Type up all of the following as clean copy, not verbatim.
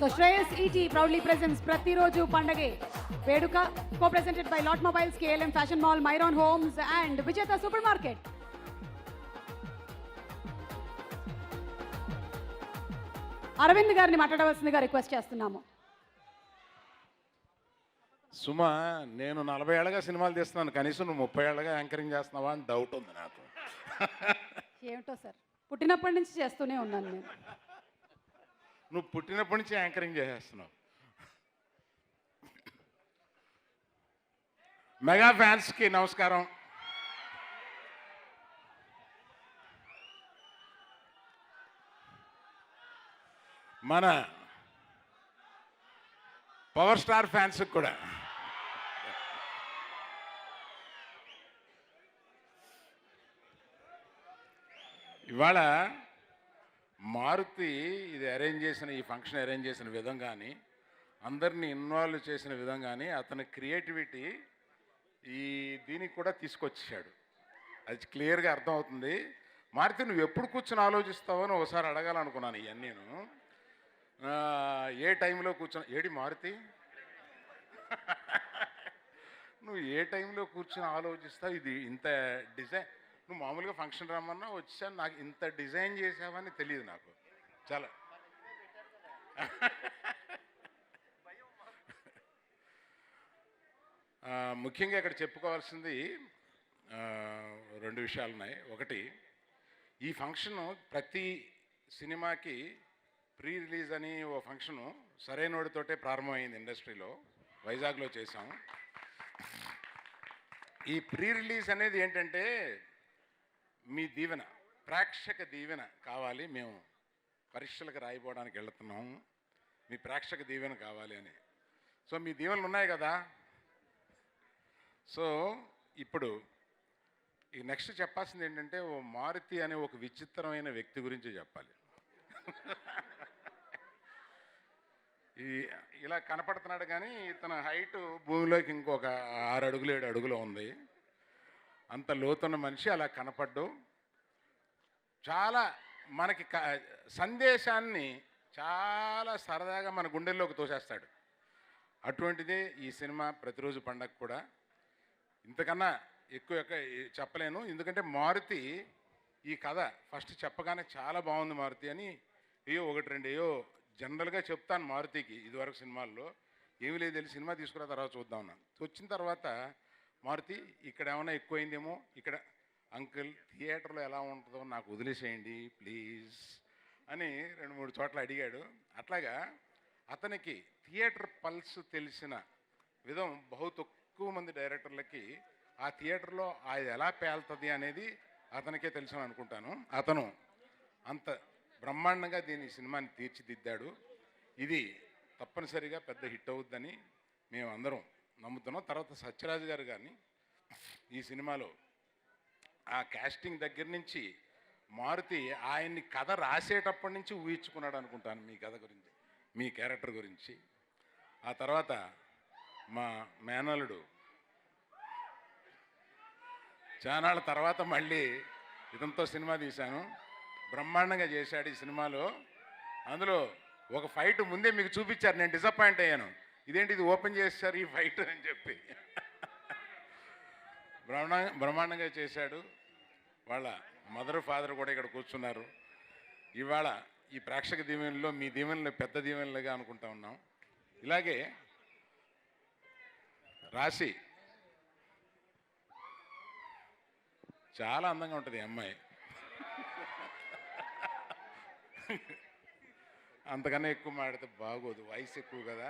So Shreyas ET proudly presents Pratiroju Pandage Veduka, co-presented by Lot Mobiles, KLM Fashion Mall, Myron Homes and Vijeta Supermarket. Arvind గారిని మాట్లాడవలసిందిగా request చేస్తున్నాము. సుమా, నేను 40 ఏళ్ళగా సినిమాలు తీస్తున్నాను, కనీసం నువ్వు 30 ఏళ్ళగా యాంకరింగ్ చేస్తున్నావా అని డౌట్ ఉంది నాకు. ఏమిటో సార్, పుట్టినప్పటి నుంచి చేస్తూనే ఉన్నాను నేను. నువ్వు పుట్టినప్పటి నుంచి యాంకరింగ్ చేసేస్తున్నావు. మెగా ఫ్యాన్స్కి నమస్కారం. మన పవర్ స్టార్ ఫ్యాన్స్కి కూడా ఇవాళ మారుతి ఇది అరేంజ్ చేసిన, ఈ ఫంక్షన్ అరేంజ్ చేసిన విధం కానీ, అందరినీ ఇన్వాల్వ్ చేసిన విధం కానీ, అతని క్రియేటివిటీ ఈ దీనికి కూడా తీసుకొచ్చాడు. అది క్లియర్గా అర్థమవుతుంది. మారుతి, నువ్వు ఎప్పుడు కూర్చొని ఆలోచిస్తావో అని ఒకసారి అడగాలనుకున్నాను. ఇవన్నీ నేను ఏ టైంలో కూర్చొని, ఏడి మారుతి నువ్వు ఏ టైంలో కూర్చొని ఆలోచిస్తావు? ఇది ఇంత డిజైన్, నువ్వు మామూలుగా ఫంక్షన్ రమ్మన్నా వచ్చాను, నాకు ఇంత డిజైన్ చేసావని తెలియదు నాకు. చాలా ముఖ్యంగా ఇక్కడ చెప్పుకోవాల్సింది 2 విషయాలు ఉన్నాయి. ఒకటి, ఈ ఫంక్షను ప్రతి సినిమాకి ప్రీ రిలీజ్ అని ఓ ఫంక్షను సరైనోడితోటే ప్రారంభమైంది. ఇండస్ట్రీలో వైజాగ్లో చేసాం. ఈ ప్రీ రిలీజ్ అనేది ఏంటంటే, మీ దీవెన, ప్రేక్షక దీవెన కావాలి. మేము పరీక్షలకు రాయిపోవడానికి వెళుతున్నాము, మీ ప్రేక్షక దీవెన కావాలి అని. సో మీ దీవెనలు ఉన్నాయి కదా. సో ఇప్పుడు ఈ నెక్స్ట్ చెప్పాల్సింది ఏంటంటే, ఓ మారుతి అనే ఒక విచిత్రమైన వ్యక్తి గురించి చెప్పాలి. ఇలా కనపడుతున్నాడు కానీ ఇతను హైట్ భూమిలోకి ఇంకొక 6 అడుగులు 7 అడుగులు ఉంది. అంత లోతున్న మనిషి అలా కనపడ్డు. చాలా మనకి సందేశాన్ని చాలా సరదాగా మన గుండెల్లోకి తోసేస్తాడు. అటువంటిదే ఈ సినిమా ప్రతిరోజు పండగ కూడా. ఇంతకన్నా ఎక్కువ చెప్పలేను, ఎందుకంటే మారుతి ఈ కథ ఫస్ట్ చెప్పగానే చాలా బాగుంది మారుతి అని ఏయో 1-2 జనరల్గా చెప్తాను మారుతికి. ఇదివరకు సినిమాల్లో ఏమీ లేదు, వెళ్ళి సినిమా తీసుకున్న తర్వాత చూద్దాం అన్నాను. వచ్చిన తర్వాత మారుతి ఇక్కడ ఏమైనా ఎక్కువైందేమో, ఇక్కడ అంకుల్ థియేటర్లో ఎలా ఉంటుందో నాకు వదిలేసేయండి ప్లీజ్ అని 2-3 చోట్ల అడిగాడు. అట్లాగా అతనికి థియేటర్ పల్స్ తెలిసిన విధం బహు తక్కువ మంది డైరెక్టర్లకి ఆ థియేటర్లో అది ఎలా పేలుతుంది అనేది అతనికే తెలుసు అనుకుంటాను. అతను అంత బ్రహ్మాండంగా దీని సినిమాని తీర్చిదిద్దాడు. ఇది తప్పనిసరిగా పెద్ద హిట్ అవుద్దని మేము అందరం నమ్ముతున్నాం. తర్వాత సత్యరాజు గారు కానీ ఈ సినిమాలో ఆ కాస్టింగ్ దగ్గర నుంచి మారుతి ఆయన్ని కథ రాసేటప్పటి నుంచి ఊహించుకున్నాడు అనుకుంటాను మీ కథ గురించి, మీ క్యారెక్టర్ గురించి. ఆ తర్వాత మా మేనల్లుడు చానాళ్ళ తర్వాత మళ్ళీ ఇతనితో సినిమా తీశాను, బ్రహ్మాండంగా చేశాడు ఈ సినిమాలో. అందులో ఒక ఫైట్ ముందే మీకు చూపించారు, నేను డిసప్పాయింట్ అయ్యాను, ఇదేంటి ఇది ఓపెన్ చేశారు ఈ ఫైట్ అని చెప్పి. బ్రహ్మాండంగా చేశాడు. వాళ్ళ మదర్ ఫాదర్ కూడా ఇక్కడ కూర్చున్నారు. ఇవాళ ఈ ప్రేక్షక దీవెనలో మీ దీవెనలు పెద్ద దీవెనలుగా అనుకుంటా ఉన్నాం. ఇలాగే రాశి చాలా అందంగా ఉంటుంది ఈ అమ్మాయి. అంతకన్నా ఎక్కువ మాడితే బాగోదు, వయసు ఎక్కువ కదా.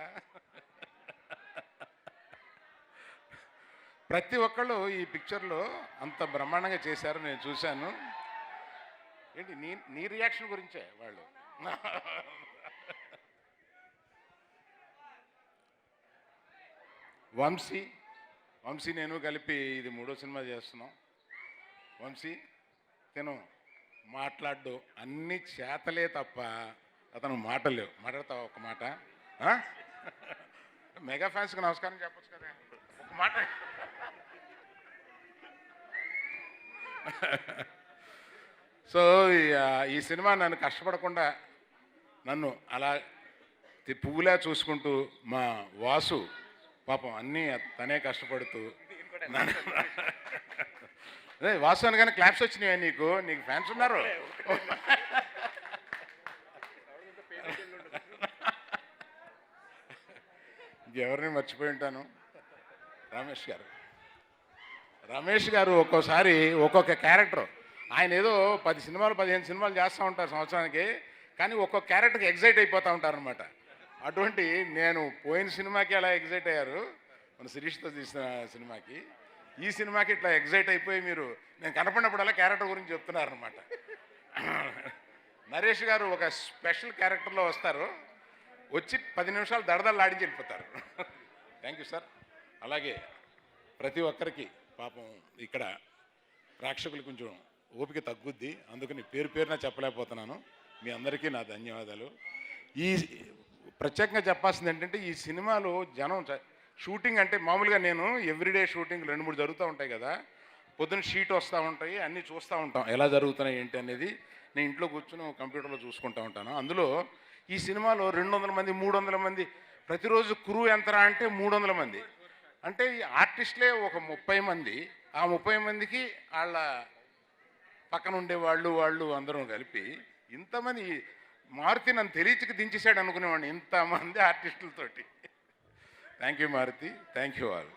ప్రతి ఒక్కళ్ళు ఈ పిక్చర్లో అంత బ్రహ్మాండంగా చేశారు, నేను చూశాను. ఏంటి నీ రియాక్షన్ గురించే వాళ్ళు. వంశీ నేను కలిపి ఇది 3వ సినిమా చేస్తున్నాం. వంశీ తిను మాట్లాడు, అన్ని చేతలే తప్ప అతను మాటలేవు. మాట్లాడతావా ఒక మాట? మెగా ఫ్యాన్స్కి నమస్కారం చెప్పచ్చు కదా, ఒక మాట. సో ఈ సినిమా నన్ను కష్టపడకుండా నన్ను అలా పువ్వులా చూసుకుంటూ మా వాసు పాపం అన్నీ తనే కష్టపడుతూ అదే వాసు అనగానే క్లాప్స్ వచ్చినాయి నీకు ఫ్యాన్స్ ఉన్నారు. ఇంకెవరిని మర్చిపోయి ఉంటాను. రమేష్ గారు ఒక్కోసారి ఒక్కొక్క క్యారెక్టర్ ఆయన ఏదో 10 సినిమాలు 15 సినిమాలు చేస్తూ ఉంటారు సంవత్సరానికి, కానీ ఒక్కొక్క క్యారెక్టర్కి ఎగ్జైట్ అయిపోతూ ఉంటారనమాట. అటువంటి నేను పోయిన సినిమాకి అలా ఎగ్జైట్ అయ్యారు, మన శిరీష్తో తీసిన సినిమాకి. ఈ సినిమాకి ఇట్లా ఎగ్జైట్ అయిపోయి మీరు నేను కనపడినప్పుడల్లా క్యారెక్టర్ గురించి చెప్తున్నారనమాట. నరేష్ గారు ఒక స్పెషల్ క్యారెక్టర్లో వస్తారు, వచ్చి 10 నిమిషాలు దడదల్లాడించి వెళ్ళిపోతారు. Thank you sir. అలాగే ప్రతి ఒక్కరికి పాపం ఇక్కడ ప్రేక్షకులు కొంచెం ఓపిక తగ్గుద్ది, అందుకని పేరు పేరున చెప్పలేకపోతున్నాను. మీ అందరికీ నా ధన్యవాదాలు. ఈ ప్రత్యేకంగా చెప్పాల్సింది ఏంటంటే ఈ సినిమాలో జనం షూటింగ్ అంటే మామూలుగా నేను ఎవ్రీడే షూటింగ్ 2-3 జరుగుతూ ఉంటాయి కదా, పొద్దున్న షీట్ వస్తూ ఉంటాయి, అన్నీ చూస్తూ ఉంటాం ఎలా జరుగుతున్నాయి ఏంటి అనేది. నేను ఇంట్లో కూర్చొని కంప్యూటర్లో చూసుకుంటూ ఉంటాను. అందులో ఈ సినిమాలో 200 మంది 300 మంది ప్రతిరోజు క్రూ ఎంతరా అంటే 300 మంది. అంటే ఈ ఆర్టిస్టులే ఒక 30 మంది, ఆ 30 మందికి వాళ్ళ పక్కన ఉండేవాళ్ళు అందరం కలిపి ఇంతమంది మారుతి నన్ను తెలియచికి దించేసాడు అనుకునేవాడిని ఇంతమంది ఆర్టిస్టులతోటి. Thank you Maruti, thank you all,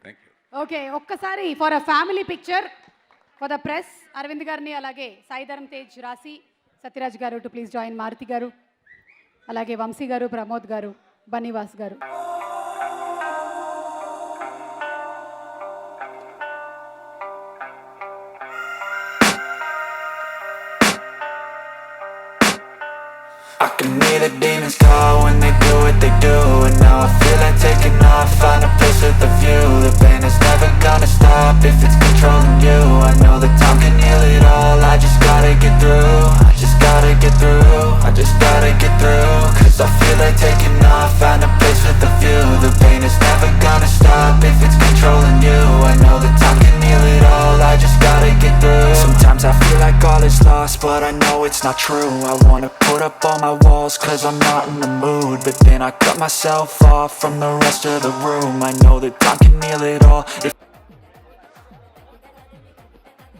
thank you. Okay, ఒక్కసారి for a family picture for the press Arvind గారిని, అలాగే సాయిధరం తేజ్, రాశి సత్యరాజ్ గారు టు ప్లీజ్ జాయిన్ మారుతి గారు, అలాగే వంశీ గారు, ప్రమోద్ గారు, బన్నీవాస్ గారు. I can hear the demons call when they do what they do. And now I feel like taking off, find a place with a view. The pain is never gonna stop if it's controlling you. I know that time can heal it all, I just gotta get through. I just gotta get through, I just gotta get through. Cause I feel like taking off, find a place with a view. The pain is never gonna stop if it's controlling you. I know that time can heal it all, I just gotta get through. Sometimes I feel like all is lost, but I know it's not true. I wanna put up all my walls cause I'm not in the mood, but then I cut myself off from the rest of the room. I know that time can heal it all if